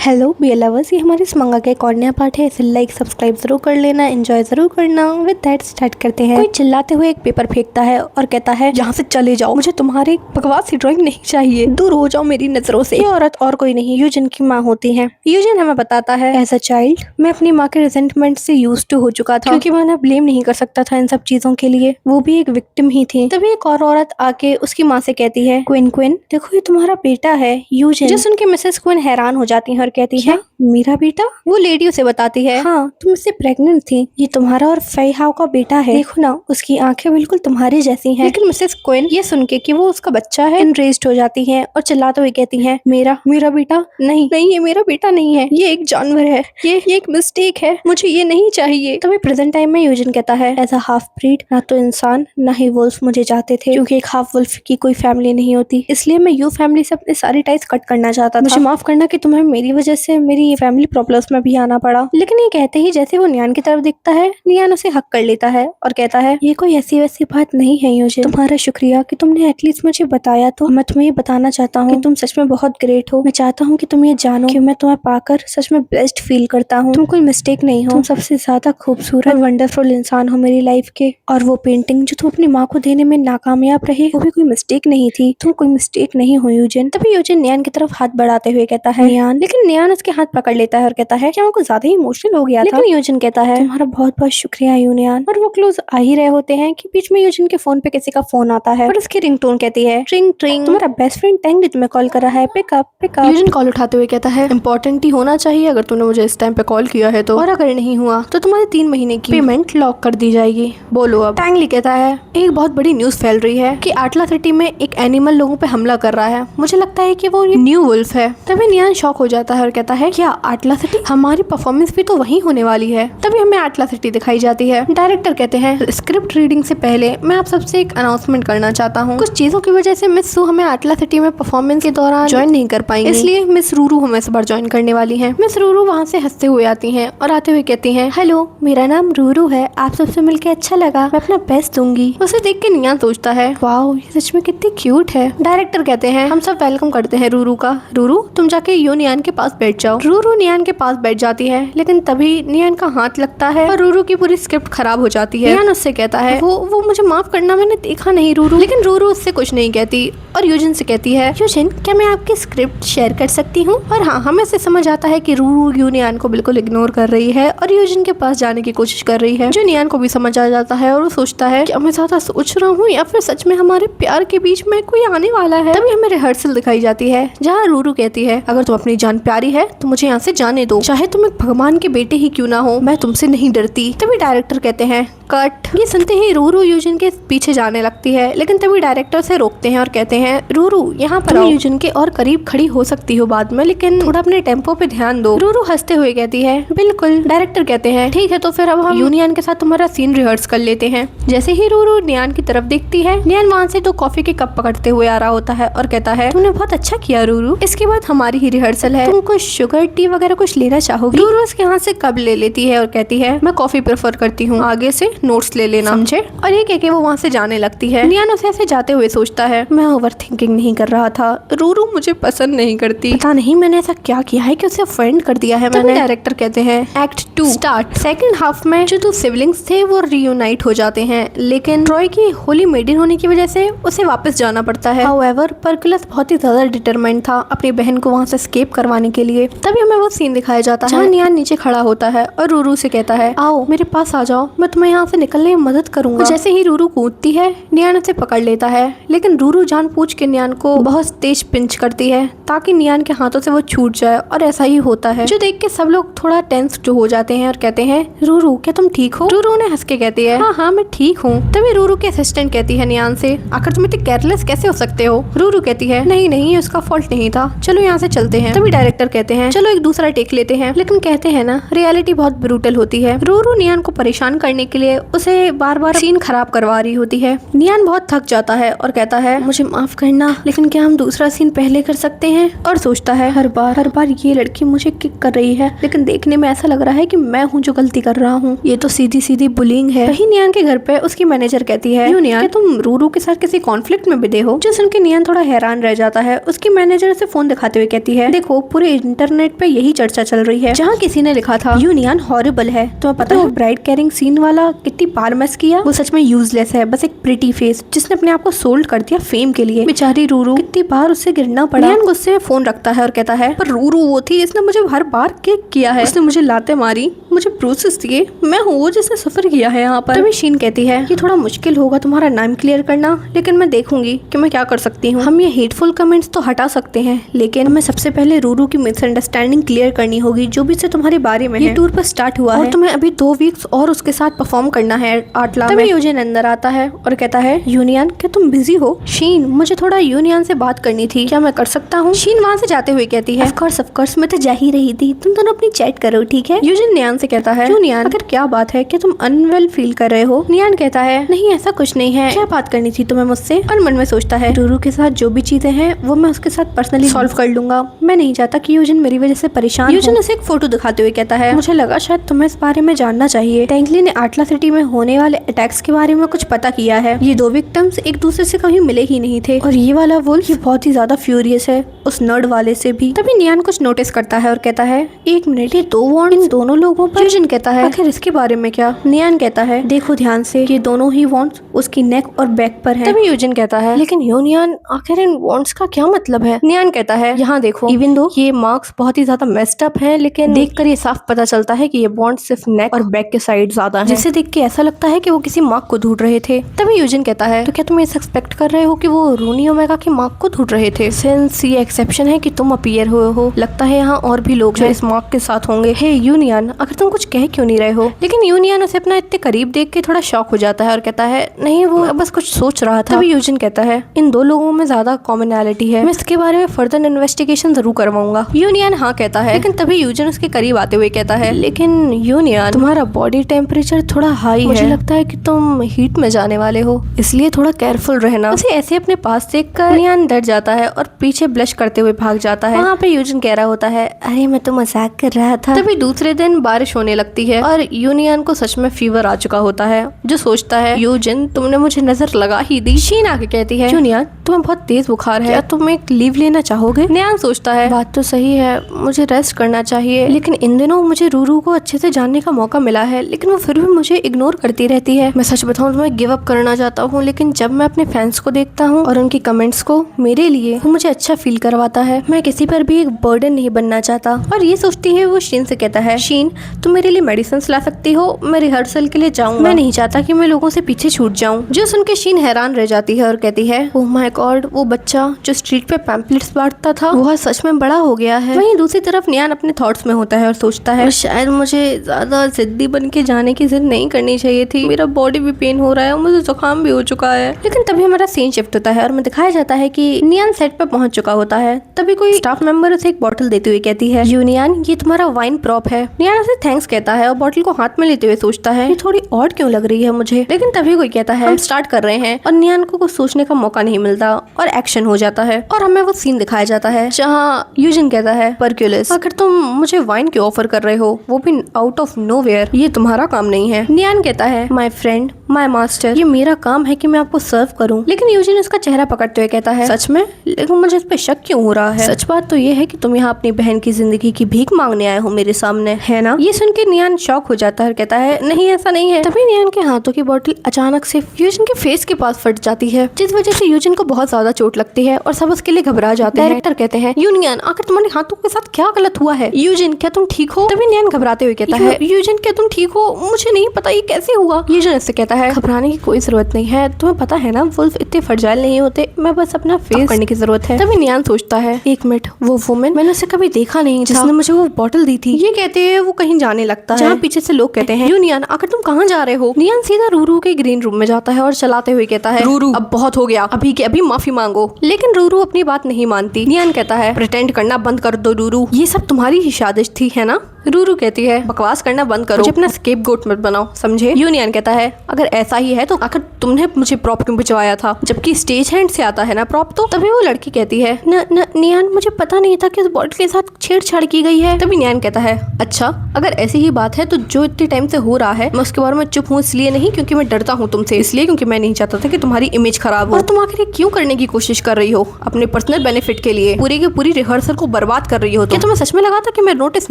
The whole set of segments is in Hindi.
हेलो बी लवर्स, ये हमारे इस मंगा का एक और नया पार्ट है। इसे लाइक सब्सक्राइब जरूर कर लेना, एंजॉय जरूर करना। विद दैट स्टार्ट करते हैं। कोई चिल्लाते हुए एक पेपर फेंकता है और कहता है, यहाँ से चले जाओ, मुझे तुम्हारी बकवास ड्राइंग नहीं चाहिए, दूर हो जाओ मेरी नजरों से। ये औरत और कोई नहीं यूजिन की माँ होती है। यूजिन हमें बताता है, एज अ चाइल्ड मैं अपनी माँ के रिजेंटमेंट से यूज्ड टू हो चुका था, क्योंकि मैं उन्हें ब्लेम नहीं कर सकता था इन सब चीजों के लिए, वो भी एक विक्टिम ही थी। तभी एक और औरत आके उसकी माँ से कहती है, क्वीन क्वीन देखो ये तुम्हारा बेटा है यूजिन। जो सुन के मिसेस क्वीन हैरान हो जाती है और कहती है, मेरा बेटा? वो लेडी उसे बताती है, हाँ तुम इससे प्रेग्नेंट थी, ये तुम्हारा और फेई हाओ का बेटा है, देखो ना उसकी आंखें बिल्कुल तुम्हारी जैसी हैं। लेकिन मिसेस क्वीन ये सुन के कि वो उसका बच्चा है एनरेज्ड हो जाती है और चिल्लाते हुए कहती है, मेरा बेटा नहीं नहीं, ये मेरा बेटा नहीं है, ये एक जानवर है, ये एक मिस्टेक है, मुझे ये नहीं चाहिए। तभी प्रेजेंट टाइम में यूजिन कहता है, एज अ हाफ ब्रीड ना तो इंसान ना ही वुल्फ मुझे चाहते थे, क्योंकि एक हाफ वुल्फ की कोई फैमिली नहीं होती, इसलिए मैं यू फैमिली से अपने सारी टाइज कट करना चाहता था। मुझे माफ करना कि तुम्हें मेरी वजह से मेरी ये फैमिली प्रॉब्लम्स में भी आना पड़ा। लेकिन ये कहते ही जैसे वो नियान की तरफ देखता है, नियान उसे हक कर लेता है और कहता है, ये कोई ऐसी वैसी बात नहीं है यूजिन, तुम्हारा शुक्रिया कि तुमने एटलीस्ट मुझे बताया। तो मैं तुम्हें ये बताना चाहता हूँ कि तुम सच में बहुत ग्रेट हो। मैं चाहता हूँ कि तुम ये जानो कि मैं तुम्हें पाकर सच में बेस्ट फील करता हूँ। तुम कोई मिस्टेक नहीं हो, तुम सबसे ज्यादा खूबसूरत और वंडरफुल इंसान हो मेरी लाइफ के। और वो पेंटिंग जो तुम अपनी माँ को देने में नाकामयाब रहे, वो भी कोई मिस्टेक नहीं थी, तुम कोई मिस्टेक नहीं हो यूजिन। तभी यूजिन नियान की तरफ हाथ बढ़ाते हुए कहता है, नियान। लेकिन नियान उसके हाथ पकड़ लेता है और कहता है, क्या वो कुछ ज्यादा ही इमोशनल हो गया था? लेकिन यूजिन कहता है, तुम्हारा बहुत बहुत शुक्रिया यूनियन। और वो क्लोज आ ही रहे होते हैं कि बीच में यूजिन के फोन पे किसी का फोन आता है और उसकी रिंगटोन कहती है, ट्रिंग ट्रिंग, तुम्हारा बेस्ट फ्रेंड टैंग तुम्हें कॉल कर रहा है, पिकअप पिकअप। यूजिन कॉल उठाते हुए कहता है, इंपॉर्टेंट ही होना चाहिए अगर तुमने मुझे इस टाइम पे कॉल किया है तो, और अगर नहीं हुआ तो तुम्हारे 3 महीने की पेमेंट लॉक कर दी जाएगी। बोलो अब। टैंगली कहता है, एक बहुत बड़ी न्यूज फैल रही है कि आटला सिटी में एक एनिमल लोगों पे हमला कर रहा है, मुझे लगता है कि वो न्यू वुल्फ है। तभी नियान शॉक हो जाता है और कहता है, क्या आटला सिटी? हमारी परफॉर्मेंस भी तो वहीं होने वाली है। तभी हमें आटला सिटी दिखाई जाती है। डायरेक्टर कहते हैं, स्क्रिप्ट रीडिंग से पहले मैं आप सबसे एक अनाउंसमेंट करना चाहता हूँ। कुछ चीजों की वजह से मिस सू हमें आटला सिटी में परफॉर्मेंस के दौरान ज्वाइन नहीं कर पाएंगी, इसलिए मिस रूरू हमें इस बार ज्वाइन करने वाली है। मिस रूरू वहाँ से हंसते हुए आती है और आते हुए कहती है, हेलो मेरा नाम रूरू है, आप सबसे मिलकर अच्छा लगा, मैं अपना बेस्ट दूंगी। उसे देख के नियान सोचता है, वाओ ये सच में कितनी क्यूट है। डायरेक्टर कहते हैं, हम सब वेलकम करते हैं रूरू का। रूरू तुम जाके यू नियान के पास बैठ जाओ। रूरू नियान के पास बैठ जाती है, लेकिन तभी नियान का हाथ लगता है और रूरू की पूरी स्क्रिप्ट खराब हो जाती है। नियान उससे कहता है, वो मुझे माफ करना, मैंने देखा नहीं रूरू। लेकिन रूरू उससे कुछ नहीं कहती और यूजिन से कहती है, यूजिन क्या मैं आपकी स्क्रिप्ट शेयर कर सकती हूँ? और हाँ, हमें से समझ आता है कि रूरू यू नियान को बिल्कुल इग्नोर कर रही है और यूजिन के पास जाने की कोशिश कर रही है, जो नियान को भी समझ आ जाता है और वो सोचता है कि मैं ज्यादा सोच रहा हूँ या फिर सच में हमारे प्यार के बीच में कोई आने वाला है। तभी हमें रिहर्सल दिखाई जाती है जहाँ रूरू कहती है, अगर तुम अपनी जान प्यारी है तो मुझे यहाँ से जाने दो, चाहे तुम एक भगवान के बेटे ही क्यों ना हो, मैं तुमसे नहीं डरती। तभी डायरेक्टर कहते हैं, कट। ये सुनते ही रूरू यूजिन के पीछे जाने लगती है, लेकिन तभी डायरेक्टर से रोकते हैं और कहते हैं, रूरू यहाँ पर यूजिन के और करीब खड़ी हो सकती हो बाद में, लेकिन थोड़ा अपने टेम्पो पे ध्यान दो। रूरू हंसते हुए कहती है, बिल्कुल। डायरेक्टर कहते हैं, ठीक है तो फिर अब हम यूनियन के साथ तुम्हारा सीन रिहर्स कर लेते हैं। जैसे ही रूरू नियान की तरफ देखती है, नियान वहाँ से 2 कॉफी के कप पकड़ते हुए आ रहा होता है और कहता है, तुमने बहुत अच्छा किया रूरू, इसके बाद हमारी ही रिहर्सल है, तुम कुछ शुगर टी वगैरह कुछ लेना चाहोगी? रूरू उसके हाथ से कप ले लेती है और कहती है, मैं कॉफी प्रेफर करती हूँ, आगे से नोट्स ले लेना, समझे? और ये कह के वो वहाँ से जाने लगती है। नियान उसे ऐसे जाते हुए सोचता है, मैं ओवर थिंकिंग नहीं कर रहा था, रूरू मुझे पसंद नहीं करती, पता नहीं मैंने ऐसा क्या किया है कि उसे ऑफेंड कर दिया है मैंने। डायरेक्टर कहते हैं, एक्ट 2 स्टार्ट। सेकंड हाफ में जो 2 सिबलिंग्स थे वो रियूनाइट हो जाते हैं, लेकिन ट्रॉय की होली मेडन होने की वजह से उसे वापस जाना पड़ता है। हाउएवर परकुलस बहुत ही ज्यादा डिटरमाइंड था अपनी बहन को वहाँ से एस्केप करवाने के लिए। तभी हमें वो सीन दिखाया जाता है जहाँ नियान नीचे खड़ा होता है और रूरू से कहता है, आओ मेरे पास आ जाओ, मैं तुम्हें यहाँ से निकलने में मदद करूंगा। जैसे ही रूरू कूदती है, नियान उसे पकड़ लेता है, लेकिन रूरू जानबूझ के नियान को बहुत तेज पिंच करती है ताकि नियान के हाथों से वो छूट जाए, और ऐसा ही होता है, जो देख के सब लोग थोड़ा टेंस हो जाते हैं और कहते हैं, रूरू क्या तुम ठीक हो? रूरू ने हंस के कहती है, हाँ हाँ मैं ठीक हूँ। तभी रूरू के असिस्टेंट कहती है नियान से, आखिर तुम इतने केयरलेस कैसे हो सकते हो? रूरू कहती है, नहीं नहीं उसका फॉल्ट नहीं था, चलो यहाँ से चलते हैं। तभी डायरेक्टर कहते हैं, चलो एक दूसरा टेक लेते हैं, लेकिन कहते हैं ना रियलिटी बहुत ब्रूटल होती है। रूरू नियान को परेशान करने के लिए उसे बार बार सीन खराब करवा रही होती है। नियान बहुत थक जाता है और कहता है मुझे माफ करना, लेकिन क्या हम दूसरा सीन पहले कर सकते हैं? और सोचता है हर बार ये लड़की मुझे किक कर रही है, लेकिन देखने में ऐसा लग रहा है कि मैं हूँ जो गलती कर रहा हूँ। ये तो सीधी सीधी बुलिंग है। वही नियान के घर पे उसकी मैनेजर कहती है नियान, तुम रूरू के साथ किसी कॉन्फ्लिक्ट में बिदे हो? जो सुन के नियान थोड़ा हैरान रह जाता है। उसकी मैनेजर से फोन दिखाते हुए कहती है देखो पूरे इंटरनेट पे यही चर्चा चल रही है, जहाँ किसी ने लिखा था नियान हॉरिबल है। तुम्हें पता है ब्राइड कैरिंग सीन वाला कितनी बार मिस किया? वो सच में यूजलेस है, बस एक प्रिटी फेस जिसने अपने आप को सोल्ड कर दिया फेम के लिए। बेचारी रूरू, कितनी बार उससे गिरना पड़ा। नियान गुस्से में फोन रखता है और कहता है पर रूरू वो थी जिसने मुझे हर बार किक किया है, उसने मुझे लाते मारी, मुझे ब्रूसेस दिए, मैं हूँ वो जिसने सफर किया है यहाँ पर। तभी शीन कहती है ये थोड़ा मुश्किल होगा तुम्हारा नाम क्लियर करना, लेकिन मैं देखूंगी कि मैं क्या कर सकती हूँ। हम ये हेटफुल कमेंट्स तो हटा सकते हैं, लेकिन हमें सबसे पहले रूरू की मिसअंडरस्टैंडिंग क्लियर करनी होगी जो भी से तुम्हारे बारे में है। ये टूर पर स्टार्ट हुआ है और तुम्हें अभी 2 वीक्स और उसके साथ परफॉर्म करना है आटला में। तभी यूजिन अंदर आता है और कहता है यूनियन क्या तुम बिजी हो? शीन मुझे थोड़ा यूनियन से बात करनी थी, क्या मैं कर सकता हूँ? शीन वहाँ से जाते हुए कहती है ऑफ कोर्स मैं तो जा ही रही थी, तुम दोनों अपनी चैट करो ठीक है? यूजिन नियान से कहता है नियान अगर क्या बात है, क्या तुम अनवेल फील कर रहे हो? नियान कहता है नहीं ऐसा कुछ नहीं है, क्या बात करनी थी तुम्हें मुझसे? और मन में सोचता है रूरू के साथ जो भी चीजें हैं वो मैं उसके साथ पर्सनली सॉल्व कर लूंगा, मैं नहीं चाहता कि यूजिन मेरी वजह से परेशान। यूजिन उसे एक फोटो दिखाते हुए कहता है मुझे लगा शायद तुम्हें इस बारे में जानना चाहिए। टेंगली ने आटला सिटी में होने वाले अटैक्स के बारे में कुछ पता किया है। ये 2 विक्टिम्स एक दूसरे से कभी मिले ही नहीं थे और ये वाला वुल्फ ये बहुत ही ज्यादा फ्यूरियस है उस नर्ड वाले से भी। तभी नियान कुछ नोटिस करता है और कहता है 1 मिनट ये 2 वॉन्ड इन दोनों लोगों पर? यूजिन कहता है आखिर इसके बारे में क्या? नियान कहता है देखो ध्यान से, ये दोनों ही वॉन्ड्स उसकी नेक और बैक पर हैं। तभी यूजिन कहता है लेकिन यूनियन आखिर इन वॉन्ड्स का क्या मतलब है? नियान कहता है यहाँ देखो, इवन दो ये मार्क्स बहुत ही ज्यादा मेस्ड अप है, लेकिन देखकर ये साफ पता चलता है कि ये बॉन्ड सिर्फ नेक और बैक के साइड ज्यादा है, जिसे देख के ऐसा लगता है कि वो किसी मार्क को ढूंढ रहे थे। तभी यूजिन कहता है तो क्या तुम ऐसा एक्सपेक्ट कर रहे हो कि वो रूनी ओमेगा के मार्क को ढूंढ रहे थे? सिंस ये एक्सेप्शन है कि तुम अपीयर हुए हो, लगता है यहाँ और भी लोग जो इस मार्क के साथ होंगे। हे यूनियन अगर तुम कुछ कह क्यों नहीं रहे हो? लेकिन यूनियन उसे अपना इतने करीब देख के थोड़ा शॉक हो जाता है और कहता है नहीं वो बस कुछ सोच रहा था। तभी यूजिन कहता है इन 2 लोगों में ज्यादा कॉमनैलिटी है, मैं इसके बारे में फर्दर इन्वेस्टिगेशन जरूर करवाऊंगा। यूनियन हाँ कहता है, लेकिन तभी यूजिन उसके करीब आते हुए कहता है लेकिन यूनियन तुम्हारा बॉडी टेम्परेचर थोड़ा हाई है, मुझे लगता है कि तुम हीट में जाने वाले हो, इसलिए थोड़ा केयरफुल रहना। उसे ऐसे अपने पास देखकर यूनियन डर जाता है और पीछे ब्लश करते हुए भाग जाता है। वहाँ पे यूजिन कह रहा होता है अरे मैं तो मजाक कर रहा था। तभी दूसरे दिन बारिश होने लगती है और यूनियन को सच में फीवर आ चुका होता है, जो सोचता है यूजिन तुमने मुझे नजर लगा ही दी। शीन आके कहती है यूनियन तुम्हें बहुत तेज बुखार है, क्या तुम एक लीव लेना चाहोगे? नियान सोचता है बात तो सही है, मुझे रेस्ट करना चाहिए, लेकिन इन दिनों मुझे रूरू को अच्छे से जानने का मौका मिला है, लेकिन वो फिर भी मुझे इग्नोर करती रहती है। मैं सच बताऊं तो मैं गिव अप करना चाहता हूँ, लेकिन जब मैं अपने फैंस को देखता हूँ और उनकी कमेंट्स को, मेरे लिए वो मुझे अच्छा फील करवाता है। मैं किसी पर भी एक बर्डन नहीं बनना चाहता। और ये सोचती है वो शीन से कहता है शीन तुम मेरे लिए मेडिसिन ला सकती हो, मैं रिहर्सल के लिए जाऊंगा, मैं नहीं चाहता कि मैं लोगों से पीछे छूट जाऊं। जो सुन के शीन हैरान रह जाती है और कहती है ओह माय गॉड वो बच्चा जो स्ट्रीट पे पैम्पलेट्स बांटता था वो सच में बड़ा हो गया है। वहीं दूसरी तरफ नियान अपने थॉट्स में होता है और सोचता है शायद मुझे ज्यादा जिद्दी बन के जाने की जिद नहीं करनी चाहिए थी, मेरा बॉडी भी पेन हो रहा है और मुझे जुकाम भी हो चुका है। लेकिन तभी हमारा सीन शिफ्ट होता है और हमें दिखाया जाता है कि नियान सेट पे पहुंच चुका होता है। तभी कोई स्टाफ मेंबर उसे एक बॉटल देते हुए कहती है यूनियन ये तुम्हारा वाइन प्रॉप है। नियान उसे थैंक्स कहता है और बॉटल को हाथ में लेते हुए सोचता है ये थोड़ी ऑड क्यों लग रही है मुझे। लेकिन तभी कोई कहता है हम स्टार्ट कर रहे हैं और नियान को कुछ सोचने का मौका नहीं मिलता और एक्शन हो जाता है और हमें वो सीन दिखाया जाता है जहाँ यूजिन कहता है पर्क्यूलस अगर तुम मुझे वाइन क्यों ऑफर कर रहे हो, वो भी आउट ऑफ नोवेयर, ये तुम्हारा काम नहीं है। नियान कहता है माय फ्रेंड माय मास्टर, ये मेरा काम है कि मैं आपको सर्व करूं। लेकिन यूजिन उसका चेहरा पकड़ते हुए कहता है सच में? लेकिन मुझे इस पे शक क्यों हो रहा है? सच बात तो ये है कि तुम यहाँ अपनी बहन की जिंदगी की भीख मांगने आए हो मेरे सामने, है ना? ये सुन के नियान शॉक हो जाता है और कहता है नहीं ऐसा नहीं है। तभी नियान के हाथों की बोतल अचानक से यूजिन के फेस के पास फट जाती है, जिस वजह से यूजिन को बहुत ज्यादा चोट लगती है और सब उसके लिए घबरा जाते हैं। डायरेक्टर कहते हैं यूनियन आखिर तुम्हारे हाथों के साथ क्या गलत हुआ है? यूजिन क्या तुम ठीक हो? तभी नियान घबराते हुए कहता है यूजिन क्या तुम ठीक हो? मुझे नहीं पता ये कैसे हुआ। यूजिन इससे कहता है घबराने की कोई जरूरत नहीं है, तुम्हें पता है ना वुल्फ इतने फर्जाइल नहीं होते, मैं बस अपना फेस करने की जरूरत है। तभी नियान सोचता है एक मिनट वो वुमेन मैंने उसे कभी देखा नहीं जिसने मुझे वो बॉटल दी थी। ये कहते हैं वो कहीं जाने लगता है जहाँ पीछे से लोग कहते हैं यूनियन आखिर तुम कहाँ जा रहे हो? नियान सीधा रूरू के ग्रीन रूम में जाता है और चलाते हुए कहता है रूरू अब बहुत हो गया, अभी के अभी माफी मांगो। लेकिन रूरू अपनी बात नहीं मानती। नियान कहता है प्रिटेंड करना बंद कर दो रूरू, ये सब तुम्हारी ही साजिश थी है ना? रूरू कहती है बकवास करना बंद करो, मुझे अपना स्केपगोट मत बनाओ, समझे। यूनियन कहता है अगर ऐसा ही है तो आखिर तुमने मुझे प्रॉप क्यों भिजवाया था, जबकि स्टेज हैंड से आता है ना प्रॉप। तो तभी वो लड़की कहती है नियान मुझे पता नहीं था कि उस बॉटल के साथ छेड़छाड़ की गई है। तभी नियान कहता है अच्छा अगर ऐसी ही बात है तो जो इतने टाइम से हो रहा है मैं उसके बारे में चुप हूँ इसलिए नहीं क्योंकि मैं डरता हूँ तुमसे, इसलिए क्योंकि मैं नहीं चाहता था कि तुम्हारी इमेज खराब हो। और तुम आखिर क्यों करने की कोशिश कर रही हो अपने पर्सनल बेनिफिट के लिए, पूरी की पूरी रिहर्सल को बर्बाद कर रही हो। क्या तुम्हें सच में लगा था कि मैं नोटिस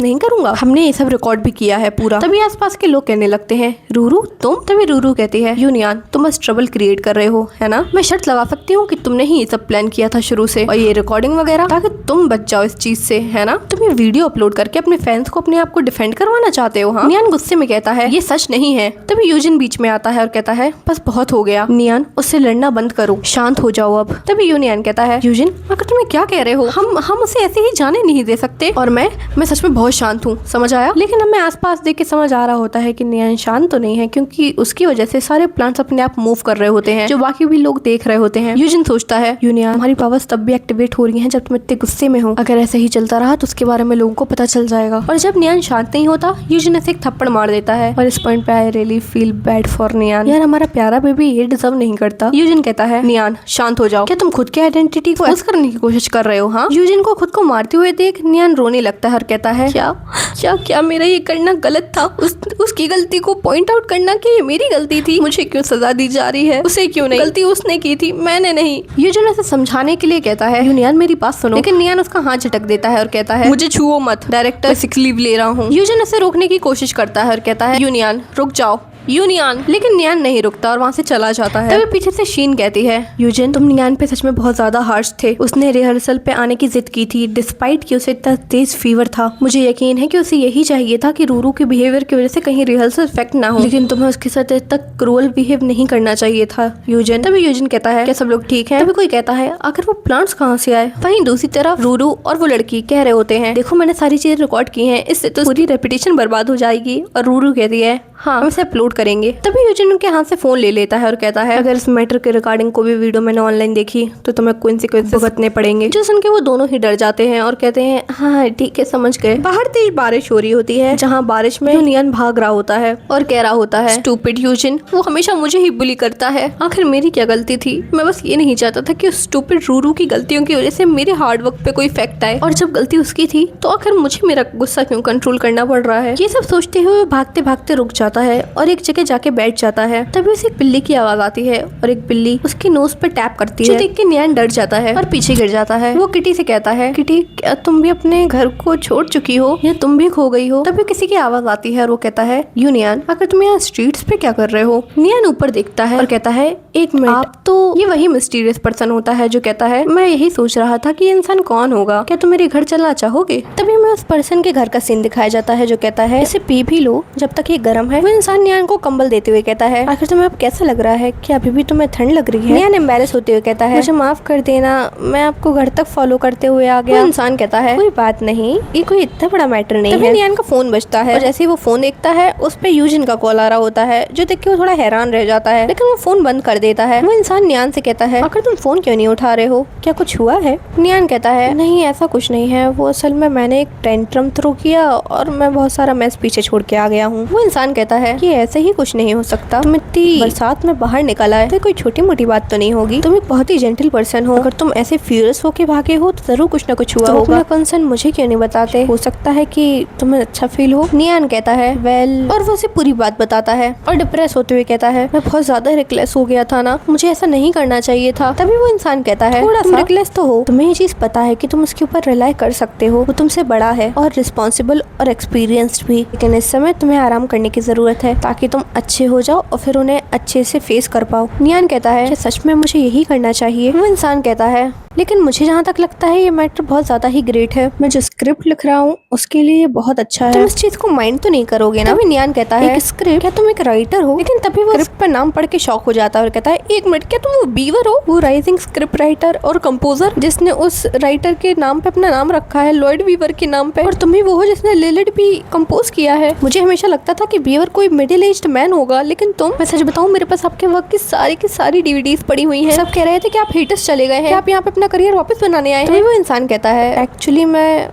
नहीं करूंगा? हमने ये सब रिकॉर्ड भी किया है पूरा। तभी आसपास के लोग कहने लगते हैं रूरू तुम। तभी रूरू कहती है यूनियन तुम बस ट्रबल क्रिएट कर रहे हो है ना, मैं शर्त लगा सकती हूँ कि तुमने ही ये सब प्लान किया था शुरू से और ये रिकॉर्डिंग वगैरह ताकि तुम बच जाओ इस चीज से, है ना। तुम ये वीडियो अपलोड करके अपने फैंस को अपने आप को डिफेंड करवाना चाहते हो। हाँ नियान गुस्से में कहता है ये सच नहीं है। तभी यूजिन बीच में आता है और कहता है बस बहुत हो गया नियान, उससे लड़ना बंद करो, शांत हो जाओ अब। तभी यूनियन कहता है यूजिन अगर तुम्हें क्या कह रहे हो, हम उसे ऐसे ही जाने नहीं दे सकते और मैं सच में बहुत शांत हूँ, समझ आया। लेकिन हमें आसपास देख के समझ आ रहा होता है कि नियान शांत तो नहीं है क्योंकि उसकी वजह से सारे प्लांट्स अपने आप मूव कर रहे होते हैं जो बाकी भी लोग देख रहे होते हैं। यूजिन सोचता है यूनियन हमारी पावर्स तब भी एक्टिवेट हो रही हैं जब तुम इतने गुस्से में हो, अगर ऐसे ही चलता रहा तो उसके बारे में लोगों को पता चल जाएगा। और जब नियान शांत नहीं होता यूजिन ऐसे एक थप्पड़ मार देता है और इस पॉइंट पे I really feel bad for नियान, यार हमारा प्यारा बेबी ये डिजर्व नहीं करता। यूजिन कहता है नियान शांत हो जाओ, क्या तुम खुद की आइडेंटिटी को एक्सपोज करने की कोशिश कर रहे हो। हाँ यूजिन को खुद को मारते हुए देख नियान रोने लगता है और कहता है क्या क्या क्या मेरा ये करना गलत था, उसकी गलती को पॉइंट आउट करना कि ये मेरी गलती थी, मुझे क्यों सजा दी जा रही है, उसे क्यों नहीं, गलती उसने की थी मैंने नहीं। यूजिन ऐसे समझाने के लिए कहता है यूनियन मेरी बात सुनो, लेकिन नियान उसका हाथ झटक देता है और कहता है मुझे छुओ मत, डायरेक्टर सिक लीव ले रहा हूँ। यूजिन ऐसे रोकने की कोशिश करता है और कहता है यूनियन रुक जाओ यूनियन, लेकिन नियान नहीं रुकता और वहाँ से चला जाता है। तभी पीछे से शीन कहती है यूजिन तुम नियान पे सच में बहुत ज्यादा हार्श थे, उसने रिहर्सल पे आने की जिद की थी डिस्पाइट कि उसे इतना तेज फीवर था, मुझे यकीन है कि उसे यही चाहिए था कि रूरू के बिहेवियर की वजह से कहीं रिहर्सल इफेक्ट ना हो, लेकिन तुम्हें उसके साथ इतना क्रूअल बिहेव नहीं करना चाहिए था यूजिन। तभी यूजिन कहता है क्या सब लोग ठीक है। तभी कोई कहता है आखिर वो प्लांट्स कहाँ से आए। वहीं दूसरी तरफ रूरू और वो लड़की कह रहे होते हैं देखो मैंने सारी चीजें रिकॉर्ड की हैं, इससे तो पूरी रेपुटेशन बर्बाद हो जाएगी। और रूरू कहती है हाँ हम इसे अपलोड करेंगे। तभी यूजिन उनके हाथ से फोन ले लेता है और कहता है अगर इस मैटर के रिकॉर्डिंग को भी वीडियो मैंने ऑनलाइन देखी तो तुम्हें कॉन्सिक्वेंसेस भुगतने पड़ेंगे। जो सुन के वो दोनों ही डर जाते हैं और कहते हैं हाँ ठीक है समझ गए। बाहर तेज बारिश हो रही होती है जहाँ बारिश में नियान भाग रहा होता है और कह रहा होता है स्टूपिड यूजिन, वो हमेशा मुझे ही बुली करता है, आखिर मेरी क्या गलती थी, मैं बस ये नहीं चाहता था कि उस स्टूपिड रूरू की गलतियों की वजह से मेरे हार्ड वर्क पे कोई इफेक्ट आए, और जब गलती उसकी थी तो आखिर मुझे मेरा गुस्सा क्यों कंट्रोल करना पड़ रहा है। ये सब सोचते हुए भागते भागते रुक जाता है और एक जगह जाके बैठ जाता है। तभी उसे एक बिल्ली की आवाज आती है और एक बिल्ली उसके नोज पे टैप करती है, जो देख के नियान डर जाता है और पीछे गिर जाता है। वो किटी से कहता है किटी क्या तुम भी अपने घर को छोड़ चुकी हो या तुम भी खो गई हो। तभी किसी की आवाज आती है और वो कहता है यूनियन आखिर तुम यहाँ स्ट्रीट्स पे क्या कर रहे हो। नियान ऊपर देखता है और कहता है एक मिनट आप तो। ये वही मिस्टीरियस पर्सन होता है जो कहता है मैं यही सोच रहा था कि ये इंसान कौन होगा, क्या तुम मेरे घर चलना चाहोगे। तभी मैं उस पर्सन के घर का सीन दिखाया जाता है जो कहता है इसे पी भी लो जब तक ये गर्म है। वो इंसान नियान को कंबल देते हुए कहता है आखिर तुम्हें अब कैसा लग रहा है, क्या अभी भी तुम्हें ठंड लग रही है। नियान एम्बैरेस होते हुए कहता है मुझे माफ कर देना, मैं आपको घर तक फॉलो करते हुए आ गया। वो इंसान कहता है कोई बात नहीं, ये कोई इतना बड़ा मैटर नहीं है। नियान का फोन बजता है और जैसे ही वो फोन देखता है उस पे यूजिन का कॉल आ रहा होता है, जो देख के वो थोड़ा हैरान रह जाता है, लेकिन वो फोन बंद कर देता है। वो इंसान नियान से कहता है आखिर तुम फोन क्यों नहीं उठा रहे हो, क्या कुछ हुआ है। नियान कहता है नहीं ऐसा कुछ नहीं है, वो असल में मैंने एक टेंट्रम थ्रो किया और मैं बहुत सारा मैस पीछे छोड़ के आ गया हूँ। वो इंसान कहता है कि ऐसे ही कुछ नहीं हो सकता, तुम इतनी बरसात में बाहर निकला है तो कोई छोटी मोटी बात तो नहीं होगी, तुम एक बहुत ही जेंटल पर्सन हो, अगर तुम ऐसे फ्यूरियस होके भागे हो तो जरूर कुछ ना कुछ हुआ होगा। अपना कंसर्न मुझे क्यों नहीं बताते, हो सकता है कि तुम्हें अच्छा फील हो। नियान कहता है वेल, और वो उसे पूरी बात बताता है और डिप्रेस होते हुए कहता है मैं बहुत ज्यादा रिक्लेस हो गया था ना, मुझे ऐसा नहीं करना चाहिए था। तभी वो इंसान कहता है थोड़ा सा रिक्लेस तो हो, तुम्हें ये चीज पता है कि तुम उसके ऊपर रिलाई कर सकते हो, वो तुमसे बड़ा है और रिस्पॉन्सिबल और एक्सपीरियंस्ड भी, लेकिन इस समय तुम्हें आराम करने की जरूरत है ताकि तुम अच्छे हो जाओ और फिर उन्हें अच्छे से फेस कर पाओ। नियान कहता है सच में मुझे यही करना चाहिए। वो इंसान कहता है लेकिन मुझे जहाँ तक लगता है ये मैटर बहुत ज्यादा ही ग्रेट है, मैं जो स्क्रिप्ट लिख रहा हूँ उसके लिए ये बहुत अच्छा है, तुम इस चीज को माइंड तो नहीं करोगे ना। तभी नियान कहता है एक स्क्रिप्ट, क्या तुम एक राइटर हो। लेकिन तभी वो स्क्रिप्ट पर नाम पढ़ के शॉक हो जाता है और कहता है एक मिनट क्या तुम वो बीवर हो, वो राइजिंग स्क्रिप्ट राइटर और कंपोजर जिसने उस राइटर के नाम पे अपना नाम रखा है लॉयड बीवर के नाम पे, और तुम ही वो हो जिसने लिलिड भी कंपोज किया है। मुझे हमेशा लगता था कि बीवर कोई मिडिल एज्ड मैन होगा, लेकिन तुम, मैं सच बताऊं मेरे पास आपके वर्क की सारी डीवीडीज पड़ी हुई हैं। सब कह रहे थे कि आप हेटर्स चले गए हैं, आप यहाँ पे अपना करियर वापस बनाने आए हैं। तो वो इंसान कहता है एक्चुअली मैं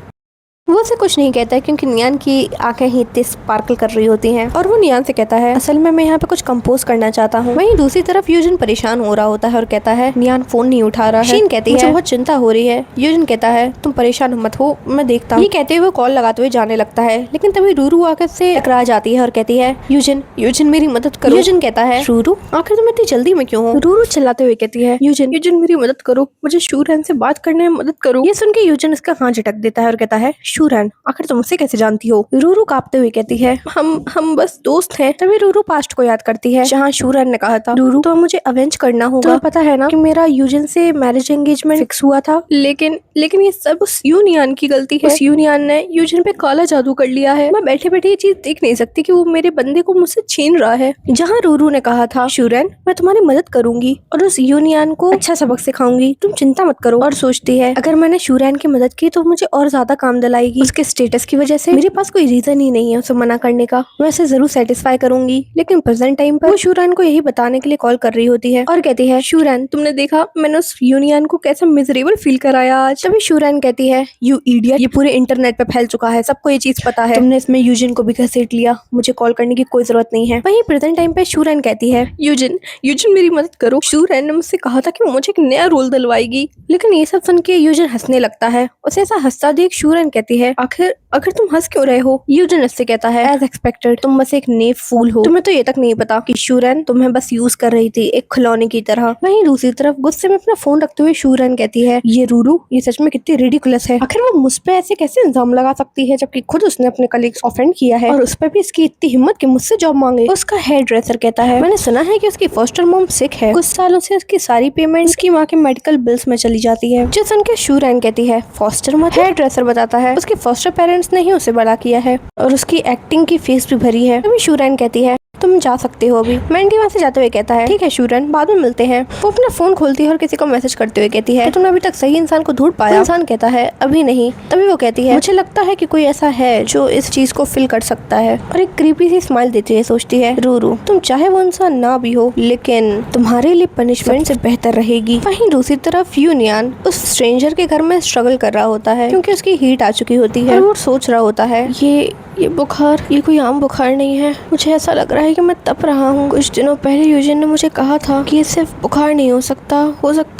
वो उसे कुछ नहीं कहता है क्योंकि नियान की आंखें ही इतनी स्पार्कल कर रही होती हैं और वो नियान से कहता है असल में मैं यहाँ पे कुछ कंपोज करना चाहता हूँ। वहीं दूसरी तरफ यूजिन परेशान हो रहा होता है और कहता है नियान फोन नहीं उठा रहा है। शीन कहती है बहुत चिंता हो रही है। यूजिन कहता है तुम परेशान मत हो, मैं देखता हूँ। ये कहते हुए कॉल लगाते हुए जाने लगता है, लेकिन तभी रूरू आकर से टकरा जाती है और कहती है यूजिन यूजिन मेरी मदद करो। यूजिन कहता है रूरू आखिर तुम इतनी जल्दी में क्यों हो? रूरू चिल्लाते हुए कहती है यूजिन यूजिन मेरी मदद करो, मुझे शूरैन से बात करने में मदद करो। ये सुन के यूजिन इसका हाथ झटक देता है और कहता है शूरैन आखिर तुम उसे कैसे जानती हो? रूरू कांपते हुए कहती है हम बस दोस्त हैं। तभी रूरू पास्ट को याद करती है जहाँ शूरैन ने कहा था रूरू तो मुझे अवेंज करना होगा। तुम्हें पता है ना कि मेरा यूजिन से मैरिज एंगेजमेंट फिक्स हुआ था, लेकिन ये सब उस यूनियन की गलती है। उस यूनियन ने यूजिन पे काला जादू कर लिया है। मैं बैठे बैठे ये चीज देख नहीं सकती कि वो मेरे बंदे को मुझसे छीन रहा है। जहाँ रूरू ने कहा था शूरैन मैं तुम्हारी मदद करूंगी और उस यूनियन को अच्छा सबक सिखाऊंगी, तुम चिंता मत करो। और सोचती है अगर मैंने शूरैन की मदद की तो मुझे और ज्यादा काम दिलाएगी। उसके स्टेटस की वजह से मेरे पास कोई रीजन ही नहीं है उसे मना करने का। मैं उसे जरूर सेटिस्फाई करूंगी। लेकिन प्रेजेंट टाइम पर वो शूरैन को यही बताने के लिए कॉल कर रही होती है और कहती है शूरैन तुमने देखा मैंने उस यूनियन को कैसे मिजरेबल फील कराया आज। तभी शूरैन कहती है यू इडियट, ये पूरे इंटरनेट पे फैल चुका है, सबको ये चीज पता है। तुमने इसमें यूजिन को भी घसीट लिया, मुझे कॉल करने की कोई जरूरत नहीं है। वहीं प्रेजेंट टाइम पे शूरैन कहती है यूजिन यूजिन मेरी मदद करो। शूरैन ने मुझसे कहा था कि वो मुझे एक नया रोल दिलवाएगी। लेकिन ये सब सुन के यूजिन हंसने लगता है। उसे ऐसा हंसता देख शूरैन कहती है आखिर तुम हंस क्यों रहे हो? यूजिन इससे कहता है एज एक्सपेक्टेड तुम बस एक नेव फूल हो। तुम्हें तो ये तक नहीं पता कि शूरैन तुम्हें बस यूज कर रही थी एक खिलौने की तरह। वहीं दूसरी तरफ गुस्से में अपना फोन रखते हुए शूरैन कहती है ये रूरू ये सच में कितनी रिडिकुलस है। आखिर वो मुझ पे ऐसे कैसे इल्जाम लगा सकती है जबकि खुद उसने अपने कलीग्स ऑफेंड किया है और उस पर भी इसकी इतनी हिम्मत कि मुझसे जॉब मांगे। उसका हेयर ड्रेसर कहता है मैंने सुना है कि उसकी फॉस्टर मॉम सिक है, कुछ सालों से उसकी सारी पेमेंट उसकी माँ के मेडिकल बिल्स में चली जाती है। जो सुन के शूरैन कहती है फॉस्टर मत? हेयर ड्रेसर बताता है उसके फॉस्टर पेरेंट्स ने ही उसे बड़ा किया है और उसकी एक्टिंग की फीस भी भरी है। तभी शूरैन कहती है तुम जा सकते हो अभी। मैंडी वहाँ से जाते हुए कहता है ठीक है शूरैन बाद में मिलते हैं। वो अपना फोन खोलती है और किसी को मैसेज करते हुए कहती है कि तुमने अभी तक सही इंसान को ढूंढ पाया? इंसान कहता है अभी नहीं। तभी वो कहती है मुझे लगता है कि कोई ऐसा है जो इस चीज को फिल कर सकता है और एक क्रीपी सी स्माइल देती है। सोचती है रूरू तुम चाहे वो इंसान ना भी हो लेकिन तुम्हारे लिए पनिशमेंट से बेहतर रहेगी। वहीं दूसरी तरफ यूनियन उस स्ट्रेंजर के घर में स्ट्रगल कर रहा होता है क्योंकि उसकी हीट आ चुकी होती है और वो सोच रहा होता है ये बुखार ये कोई आम बुखार नहीं है। मुझे ऐसा लग रहा है कि मैं तप रहा हूँ। कुछ दिनों पहले यूजिन ने मुझे कहा था कि ये सिर्फ बुखार नहीं हो सकता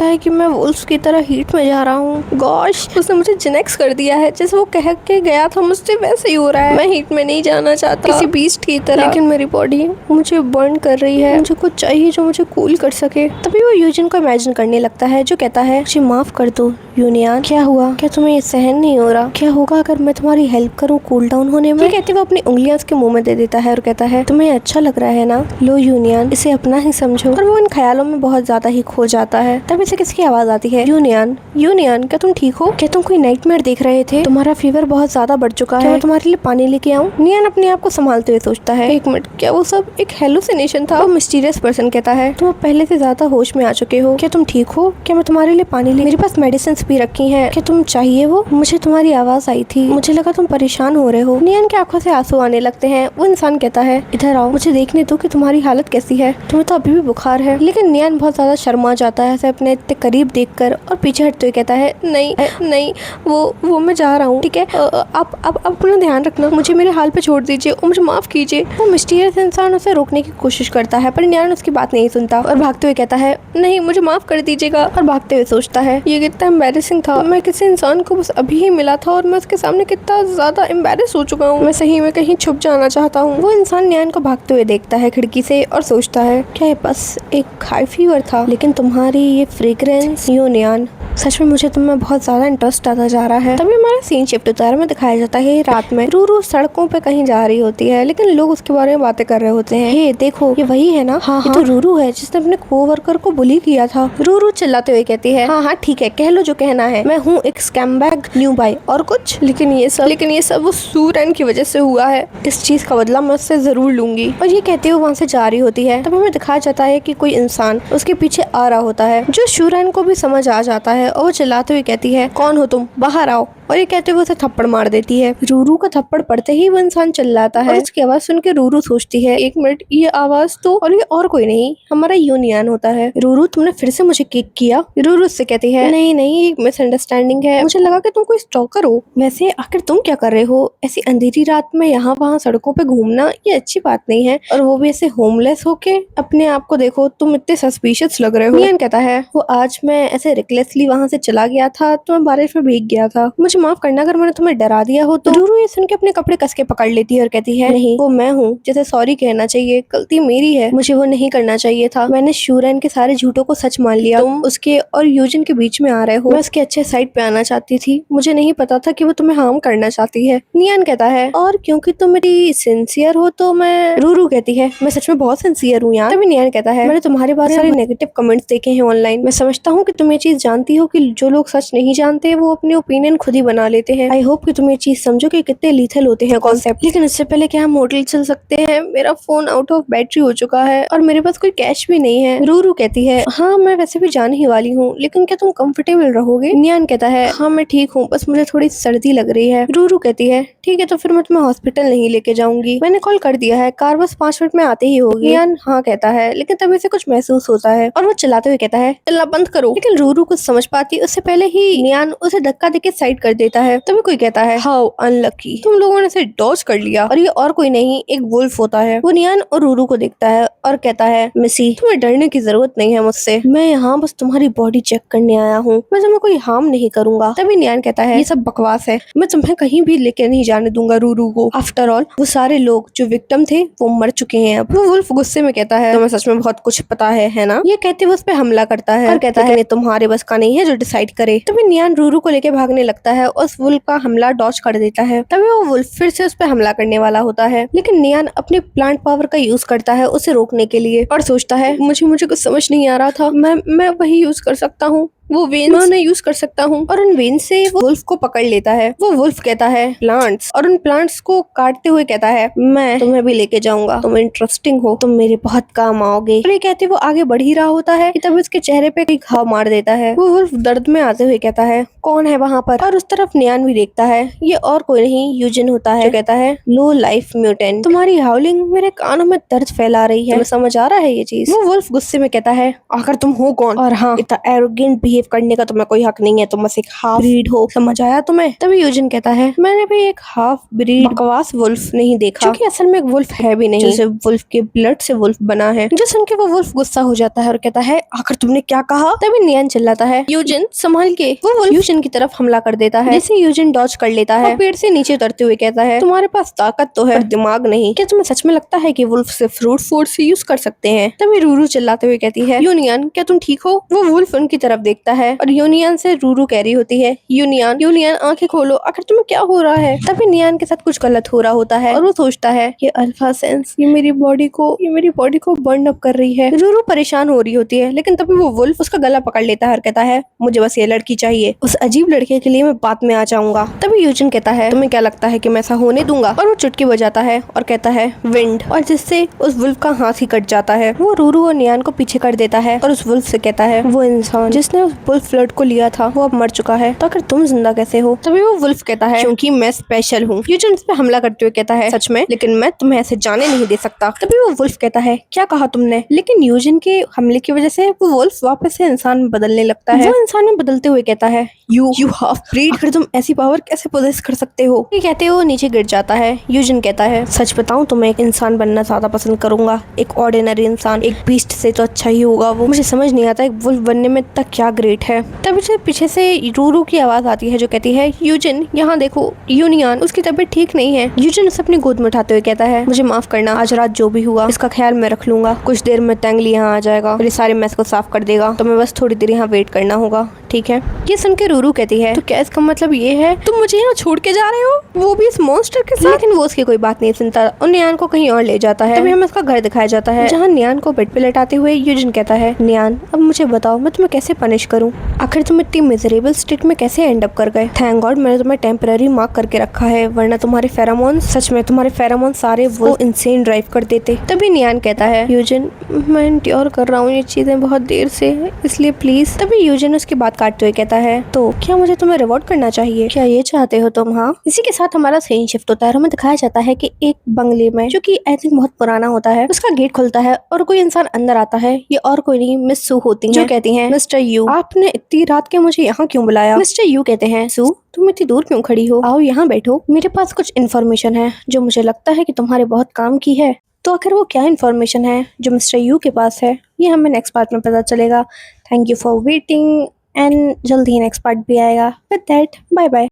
है कि मैं वुल्फ की तरह हीट में जा रहा हूँ। गॉश उसने मुझे जिनेक्स कर दिया है, जैसे वो कह के गया था मुझसे वैसे ही हो रहा है। मैं हीट में नहीं जाना चाहता किसी बीस्ट की तरह, लेकिन मेरी बॉडी मुझे बर्न कर रही है। मुझे कुछ चाहिए जो मुझे कूल कर सके। तभी वो यूजिन को इमेजिन करने लगता है जो कहता है मुझे माफ कर दो यूनियन, क्या हुआ? क्या तुम्हें ये सहन नहीं हो रहा? क्या होगा अगर मैं तुम्हारी हेल्प करूँ कूल डाउन होने में? कहते वो अपनी उंगलियां उसके मुंह में दे देता है और कहता है तुम्हें अच्छा लग रहा है ना, लो यूनियन इसे अपना ही समझो। और वो इन ख्यालों में बहुत ज्यादा ही खो जाता है। तब इसे किसकी आवाज आती है यूनियन क्या तुम ठीक हो? क्या तुम कोई नाइटमेयर देख रहे थे? तुम्हारा फीवर बहुत ज्यादा बढ़ चुका है, मैं तुम्हारे लिए पानी लेके आऊँ? नियन अपने आप को संभालते हुए सोचता है एक मिनट क्या वो सब एक हेलुसिनेशन था? वो मिस्टीरियस पर्सन कहता है तुम पहले से ज्यादा होश में आ चुके हो, क्या तुम ठीक हो? क्या मैं तुम्हारे लिए पानी ले, मेरे पास मेडिसिन भी रखी है, क्या तुम चाहिए वो? मुझे तुम्हारी आवाज आई थी, मुझे लगा तुम परेशान हो रहे हो। नियन की आंखों से आंसू आने लगते हैं। वो इंसान कहता है इधर आओ, मुझे देखने दो कि तुम्हारी हालत कैसी है, तुम्हें तो अभी भी बुखार है। लेकिन नियन बहुत ज्यादा शर्मा जाता है ऐसे अपने इतने करीब देखकर और पीछे हटते हुए कहता है नहीं वो मैं जा रहा हूँ, ठीक है आप अपना ध्यान रखना, मुझे मेरे हाल पे छोड़ दीजिए और मुझे माफ कीजिए। वो मिस्टीरियस इंसान उसे रोकने की कोशिश करता है पर नियन उसकी बात नहीं सुनता और भागते हुए कहता है नहीं मुझे माफ कर दीजिएगा। और भागते हुए सोचता है ये कितना एम्बैरेसिंग था, मैं किसी इंसान को बस अभी ही मिला था और मैं उसके सामने कितना ज्यादा एम्बैरेस हो चुका हूँ, मैं सही में कहीं छुप जाना चाहता हूँ। वो इंसान नियन को भागते हुए देखता है खिड़की से और सोचता है क्या ये बस एक हाई फीवर था, लेकिन तुम्हारी ये फ्रेग्रेंस यूनियन सच में मुझे तुम्हें बहुत ज्यादा इंटरेस्ट आता जा रहा है। तभी हमारा सीन शिफ्ट होता है में दिखाया जाता है रात में रूरू सड़कों पे कहीं जा रही होती है लेकिन लोग उसके बारे में बातें कर रहे होते हैं। हे देखो ये वही है ना, हाँ, ये तो रूरू है जिसने अपने कोवर्कर को बुली किया था। रूरू चिल्लाते हुए कहती है हाँ ठीक है कह लो जो कहना है, मैं हूँ एक स्कैमबैग न्यू बाय और कुछ, लेकिन ये सब वो शूरैन की वजह से हुआ है, इस चीज का बदला मैं उससे जरूर लूंगी। और ये कहते हुए वहाँ से जा रही होती है। तब हमें दिखाया जाता है कि कोई इंसान उसके पीछे आ रहा होता है जो शूरैन को भी समझ आ जाता है है और वो चिल्लाते हुए कहती है, कौन हो तुम, बाहर आओ। और ये कहते हुए उसे थप्पड़ मार देती है। रूरू का थप्पड़ पड़ते ही वो इंसान चिल्लाता है और उसकी आवाज सुन के रूरू सोचती है, एक मिनट, ये आवाज तो, और ये और कोई नहीं, हमारा यूनियन होता है। रूरू, तुमने फिर से मुझे किक किया। रूरू उससे कहती है, नहीं नहीं, एक मिसअंडरस्टैंडिंग है, मुझे लगा कि तुम कोई स्टॉकर हो। वैसे आखिर तुम क्या कर रहे हो ऐसी अंधेरी रात में यहाँ वहाँ सड़कों पे घूमना, ये अच्छी बात नहीं है, और वो भी ऐसे होमलेस होके। अपने आप को देखो, तुम इतने सस्पिशियस लग रहे हो। नियन कहता है, वो आज मैं ऐसे रिकलेसली वहाँ से चला गया था तो मैं बारिश में भीग गया था, मुझे माफ करना अगर मैंने तुम्हें डरा दिया हो तो। रूरू ये सुन के अपने कपड़े कस के पकड़ लेती है और कहती है, नहीं, वो मैं हूँ, जैसे सॉरी कहना चाहिए, गलती मेरी है, मुझे वो नहीं करना चाहिए था, मैंने शूरन के सारे झूठों को सच मान लिया। तुम उसके और यूजन के बीच में आ रहे हो, मैं उसके अच्छे साइड पे आना चाहती थी, मुझे नहीं पता था कि वो तुम्हें हार्म करना चाहती है। नियन कहता है, और क्योंकि तुम मेरी सिंसियर हो तो मैं। रूरू कहती है, मैं सच में बहुत सिंसियर हूँ यार। तभी नियन कहता है, मैंने तुम्हारे बारे में सारे नेगेटिव कमेंट्स देखे हैं ऑनलाइन, मैं समझता हूँ कि तुम ये चीज जानती हो कि जो लोग सच नहीं जानते वो अपने ओपिनियन खुद ही बना लेते हैं। आई होप कि तुम ये चीज समझो कि कितने लीथल होते हैं कॉन्सेप्ट। लेकिन इससे पहले क्या हम होटल चल सकते हैं? मेरा फोन आउट ऑफ बैटरी हो चुका है और मेरे पास कोई कैश भी नहीं है। रूरू कहती है, हाँ मैं वैसे भी जाने ही वाली हूँ, लेकिन क्या तुम कंफर्टेबल रहोगे? नियान कहता है, हाँ मैं ठीक हूँ, बस मुझे थोड़ी सर्दी लग रही है। रूरू कहती है, ठीक है तो फिर मैं तुम्हें हॉस्पिटल नहीं लेके जाऊंगी, मैंने कॉल कर दिया है, कार बस 5 मिनट में आते ही होगी। नियान हाँ कहता है, लेकिन तभी से कुछ महसूस होता है और वो चिल्लाते हुए कहता है, चलना बंद करो। लेकिन रूरू कुछ समझ पाती उससे पहले ही नियान उसे धक्का देके साइड कर देता है। तभी कोई कहता है, हाउ अनलकी, तुम लोगों ने इसे डॉज कर लिया, और ये और कोई नहीं, एक वुल्फ होता है। वो नियान और रूरू को देखता है और कहता है, मिसी तुम्हें डरने की जरूरत नहीं है मुझसे, मैं यहाँ बस तुम्हारी बॉडी चेक करने आया हूँ, मैं तुम्हें कोई हार्म नहीं करूंगा। तभी नियान कहता है, ये सब बकवास है, मैं तुम्हें कहीं भी लेके नहीं जाने दूंगा रूरू को। आफ्टर ऑल वो सारे लोग जो विक्टिम थे वो मर चुके हैं अब। वो वुल्फ गुस्से में कहता है, तुम्हें सच में बहुत कुछ पता है ना? ये कहते हुए उस पे हमला करता है और कहता है, तुम्हारे बस का नहीं है जो डिसाइड करे। तभी नियान रूरू को लेके भागने लगता है, उस वुल्फ का हमला डॉज कर देता है। तभी वो वुल्फ फिर से उस पे हमला करने वाला होता है, लेकिन नियान अपने प्लांट पावर का यूज करता है उसे रोकने के लिए और सोचता है, मुझे कुछ समझ नहीं आ रहा था, मैं वही यूज कर सकता हूँ, वो वेन मैं यूज कर सकता हूँ, और उन वेन से वो वुल्फ को पकड़ लेता है। वो वुल्फ कहता है, प्लांट्स, और उन प्लांट्स को काटते हुए कहता है, मैं तुम्हें भी लेके जाऊंगा, तुम इंटरेस्टिंग हो, तुम मेरे बहुत काम आओगे। और ये कहते वो आगे बढ़ ही रहा होता है कि तभी उसके चेहरे पे कोई घाव मार देता है। वो वुल्फ दर्द में आते हुए कहता है, कौन है वहाँ पर? और उस तरफ नियान भी देखता है, ये और कोई नहीं यूजन होता है, जो कहता है, लो लाइफ म्यूटेंट, तुम्हारी हाउलिंग मेरे कानों में दर्द फैला रही है, तुम्हें समझ आ रहा है ये चीज? वो वुल्फ गुस्से में कहता है, आखिर तुम हो कौन? और हाँ, इतना एरोगेंट बिहेव करने का तुम्हें कोई हक नहीं है, तुम बस एक हाफ ब्रीड हो, समझ आया तुम्हें? तभी यूजन कहता है, मैंने भी एक हाफ ब्रीड बकवास वुल्फ नहीं देखा, क्योंकि असल में एक वुल्फ है भी नहीं, जैसे वुल्फ के ब्लड से वुल्फ बना है। जो सुन के वो वुल्फ गुस्सा हो जाता है और कहता है, आखिर तुमने क्या कहा? तभी नियान चिल्लाता है, यूजन संभाल के। वो वुल्फ यूजन की तरफ हमला कर देता है, जिसे यूजन डॉज कर लेता है, पेड़ से नीचे उतरते हुए कहता है, तुम्हारे पास ताकत तो है पर दिमाग नहीं, क्या तुम्हें सच में लगता है कि वुल्फ से फ्रूट फोर्स से यूज कर सकते हैं? तभी रूरू चिल्लाते हुए कहती है, यूनियन क्या तुम ठीक हो? वो वुल्फ उनकी तरफ देखता है और यूनियन से रूरू कह रही होती है, यूनियन आंखें खोलो, आखिर तुम्हें क्या हो रहा है? तभी नियान के साथ कुछ गलत हो रहा होता है और वो सोचता है, ये अल्फा सेंस, ये मेरी बॉडी को बर्न अप कर रही है। रूरू परेशान हो रही होती है, लेकिन तभी वो वुल्फ उसका गला पकड़ लेता है और कहता है, मुझे बस ये लड़की चाहिए, उस अजीब लड़के के लिए मैं बाद में आ जाऊंगा। तभी यूजन कहता है, तुम्हें क्या लगता है कि मैं ऐसा होने दूंगा? और वो चुटकी बजाता है और कहता है, विंड, और जिससे उस वुल्फ का हाथ ही कट जाता है। वो रूरू और नियान को पीछे कर देता है और उस वुल्फ से कहता है, वो इंसान जिसने उस वुल्फ फ्लड को लिया था वो अब मर चुका है, तो आखिर तुम जिंदा कैसे हो? तभी वो वुल्फ कहता है, क्योंकि मैं स्पेशल हूँ। यूजन उस पे हमला करते हुए कहता है, सच में? लेकिन मैं तुम्हें ऐसे जाने नहीं दे सकता। तभी वो वुल्फ कहता है, क्या कहा तुमने? लेकिन यूजन के हमले की वजह से वो वुल्फ वापस से इंसान में बदलने लगता है। वो इंसान में बदलते हुए कहता है, यू हाफ ब्रीड, आखिर तुम ऐसी पावर कैसे पोजेस कर सकते हो? ये कहते हुए नीचे गिर जाता है। यूजन कहता है, सच बताऊं तो मैं एक इंसान बनना ज्यादा पसंद करूंगा, एक ऑर्डिनरी इंसान, एक बीस्ट से तो अच्छा ही होगा वो। मुझे समझ नहीं आता एक वुल्फ बनने में तक क्या ग्रेट है। तभी से पीछे से रूरू की आवाज आती है जो कहती है, यूजन यहाँ देखो, यूनियन उसकी तबीयत ठीक नहीं है। यूजन उसे अपनी गोद में उठाते हुए कहता है, मुझे माफ करना, आज रात जो भी हुआ इसका ख्याल मैं रख लूंगा, कुछ देर में तेंगली यहाँ आ जाएगा और ये सारे मैस को साफ कर देगा, तो मैं बस थोड़ी देर यहाँ वेट करना होगा, ठीक है? ये सुन के रूरू कहती है, तो क्या इसका मतलब ये है तुम मुझे यहाँ छोड़ के जा रहे हो, वो भी इस मॉन्स्टर के साथ? लेकिन वो उसकी कोई बात नहीं सुनता और नियान को कहीं और ले जाता है। तभी हमें उसका घर दिखाया जाता है, जहाँ नियान को बेड पे लेटाते हुए यूजन कहता है, नियान अब मुझे बताओ मैं तुम्हें कैसे पनिश करूँ? आखिर तुम इतनी मिजरेबल स्टेट में कैसे एंड अप कर गए? थैंक गॉड मैंने तुम्हें टेम्पररी मार्क करके रखा है, वरना तुम्हारे फेरामोन, सच में तुम्हारे फेरामोन सारे वो इंसेन ड्राइव कर देते। तभी नियान कहता है, यूजन मैं इंट्योर कर रहा हूँ ये चीजें बहुत देर से, इसलिए प्लीज। तभी यूजन उसकी बात काटते हुए कहता है, तो क्या मुझे तुम्हें रिवॉर्ड करना चाहिए? क्या ये चाहते हो तुम? हाँ। इसी के साथ हमारा सीन शिफ्ट होता है और हमें दिखाया जाता है कि एक बंगले में, जो कि आई थिंक बहुत पुराना होता है, उसका गेट खुलता है और कोई इंसान अंदर आता है। ये और कोई नहीं, मिस सू होती हैं, जो कहती हैं, मिस्टर यू, आपने इतनी रात के मुझे यहाँ क्यों बुलाया? मिस्टर यू कहते हैं, सू तुम इतनी दूर क्यों खड़ी हो? आओ यहाँ बैठो, मेरे पास कुछ इन्फॉर्मेशन है जो मुझे लगता है कि तुम्हारे बहुत काम की है। तो आखिर वो क्या इन्फॉर्मेशन है जो मिस्टर यू के पास है, ये हमें नेक्स्ट पार्ट में पता चलेगा। Thank you for waiting and जल्दी ही नेक्स्ट पार्ट भी आएगा। With that bye bye.